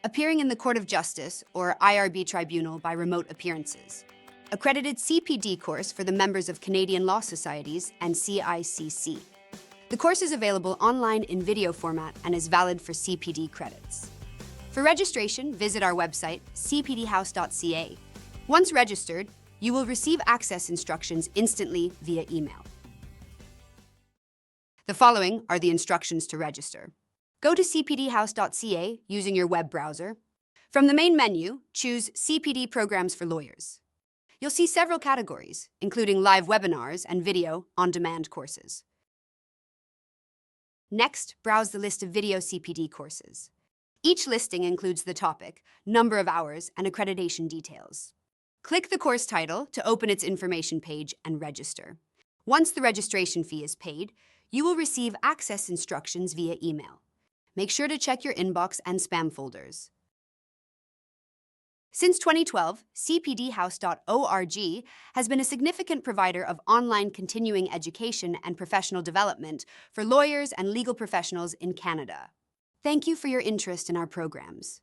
appearing in the Court of Justice or IRB Tribunal by remote appearances, accredited CPD course for the members of Canadian Law Societies and CICC. The course is available online in video format and is valid for CPD credits. For registration, visit our website, cpdhouse.ca. Once registered, you will receive access instructions instantly via email. The following are the instructions to register. Go to cpdhouse.ca using your web browser. From the main menu, choose CPD Programs for Lawyers. You'll see several categories, including live webinars and video on-demand courses. Next, browse the list of video CPD courses. Each listing includes the topic, number of hours, and accreditation details. Click the course title to open its information page and register. Once the registration fee is paid, you will receive access instructions via email. Make sure to check your inbox and spam folders. Since 2012, cpdhouse.org has been a significant provider of online continuing education and professional development for lawyers and legal professionals in Canada. Thank you for your interest in our programs.